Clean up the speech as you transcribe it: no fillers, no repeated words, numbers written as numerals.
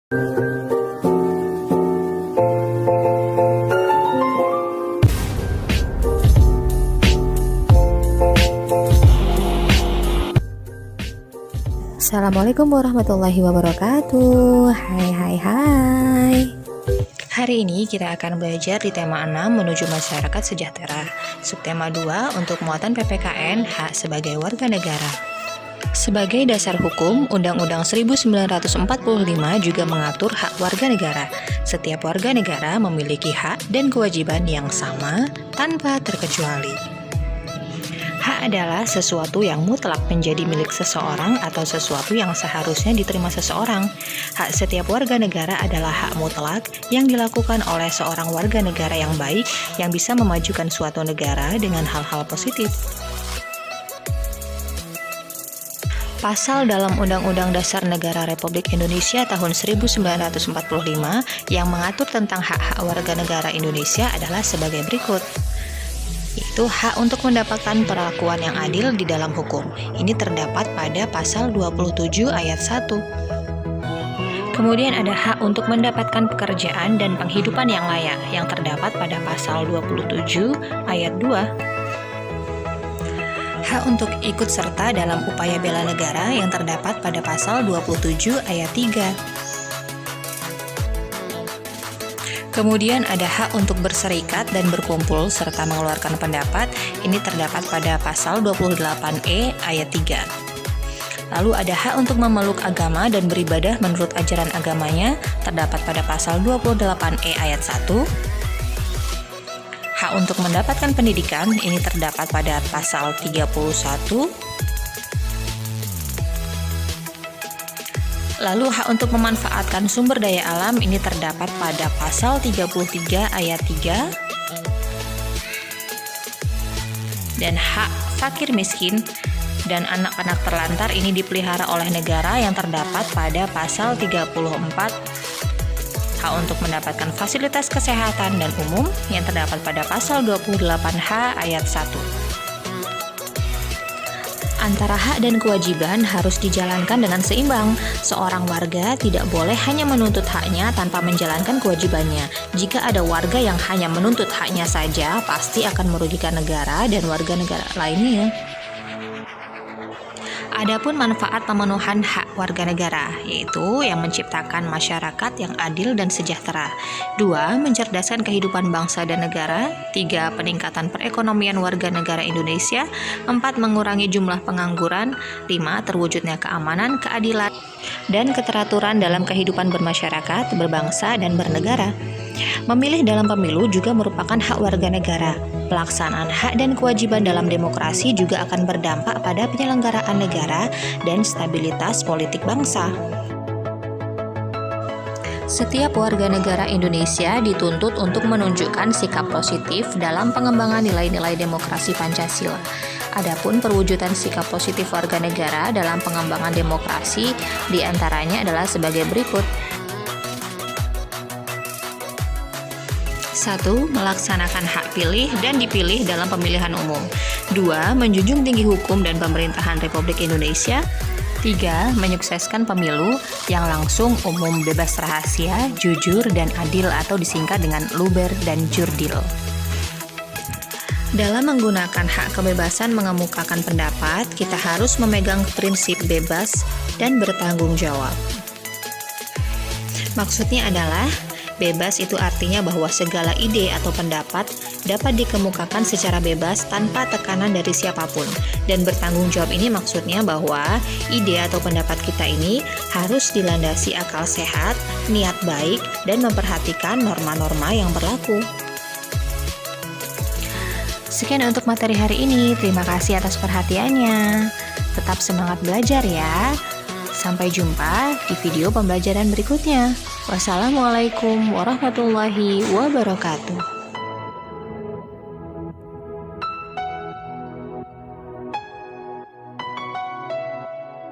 Assalamualaikum warahmatullahi wabarakatuh. Hai. Hari ini kita akan belajar di tema 6 menuju masyarakat sejahtera. Subtema 2 untuk muatan PPKN hak sebagai warga negara. Sebagai dasar hukum, Undang-Undang 1945 juga mengatur hak warga negara. Setiap warga negara memiliki hak dan kewajiban yang sama tanpa terkecuali. Hak adalah sesuatu yang mutlak menjadi milik seseorang atau sesuatu yang seharusnya diterima seseorang. Hak setiap warga negara adalah hak mutlak yang dilakukan oleh seorang warga negara yang baik yang bisa memajukan suatu negara dengan hal-hal positif. Pasal dalam Undang-Undang Dasar Negara Republik Indonesia tahun 1945 yang mengatur tentang hak-hak warga negara Indonesia adalah sebagai berikut. Yaitu hak untuk mendapatkan perlakuan yang adil di dalam hukum. Ini terdapat pada pasal 27 ayat 1. Kemudian ada hak untuk mendapatkan pekerjaan dan penghidupan yang layak yang terdapat pada pasal 27 ayat 2. Hak untuk ikut serta dalam upaya bela negara yang terdapat pada pasal 27 ayat 3. Kemudian ada hak untuk berserikat dan berkumpul serta mengeluarkan pendapat, ini terdapat pada pasal 28E ayat 3. Lalu ada hak untuk memeluk agama dan beribadah menurut ajaran agamanya, terdapat pada pasal 28E ayat 1. Hak untuk mendapatkan pendidikan, ini terdapat pada pasal 31. Lalu hak untuk memanfaatkan sumber daya alam ini terdapat pada pasal 33 ayat 3. Dan hak fakir miskin dan anak-anak terlantar ini dipelihara oleh negara yang terdapat pada pasal 34. Hak untuk mendapatkan fasilitas kesehatan dan umum yang terdapat pada pasal 28H ayat 1. Antara hak dan kewajiban harus dijalankan dengan seimbang. Seorang warga tidak boleh hanya menuntut haknya tanpa menjalankan kewajibannya. Jika ada warga yang hanya menuntut haknya saja, pasti akan merugikan negara dan warga negara lainnya. Adapun manfaat pemenuhan hak warga negara, yaitu yang menciptakan masyarakat yang adil dan sejahtera. 2. Mencerdaskan kehidupan bangsa dan negara. 3. Peningkatan perekonomian warga negara Indonesia. 4. Mengurangi jumlah pengangguran. 5. Terwujudnya keamanan, keadilan, dan keteraturan dalam kehidupan bermasyarakat, berbangsa, dan bernegara. Memilih dalam pemilu juga merupakan hak warga negara. Pelaksanaan hak dan kewajiban dalam demokrasi juga akan berdampak pada penyelenggaraan negara dan stabilitas politik bangsa. Setiap warga negara Indonesia dituntut untuk menunjukkan sikap positif dalam pengembangan nilai-nilai demokrasi Pancasila. Adapun perwujudan sikap positif warga negara dalam pengembangan demokrasi diantaranya adalah sebagai berikut. 1. Melaksanakan hak pilih dan dipilih dalam pemilihan umum. 2. Menjunjung tinggi hukum dan pemerintahan Republik Indonesia. 3. Menyukseskan pemilu yang langsung, umum, bebas rahasia, jujur, dan adil atau disingkat dengan luber dan jurdil. Dalam menggunakan hak kebebasan mengemukakan pendapat, kita harus memegang prinsip bebas dan bertanggung jawab. Maksudnya adalah bebas itu artinya bahwa segala ide atau pendapat dapat dikemukakan secara bebas tanpa tekanan dari siapapun. Dan bertanggung jawab ini maksudnya bahwa ide atau pendapat kita ini harus dilandasi akal sehat, niat baik, dan memperhatikan norma-norma yang berlaku. Sekian untuk materi hari ini. Terima kasih atas perhatiannya. Tetap semangat belajar ya. Sampai jumpa di video pembelajaran berikutnya. Wassalamualaikum warahmatullahi wabarakatuh.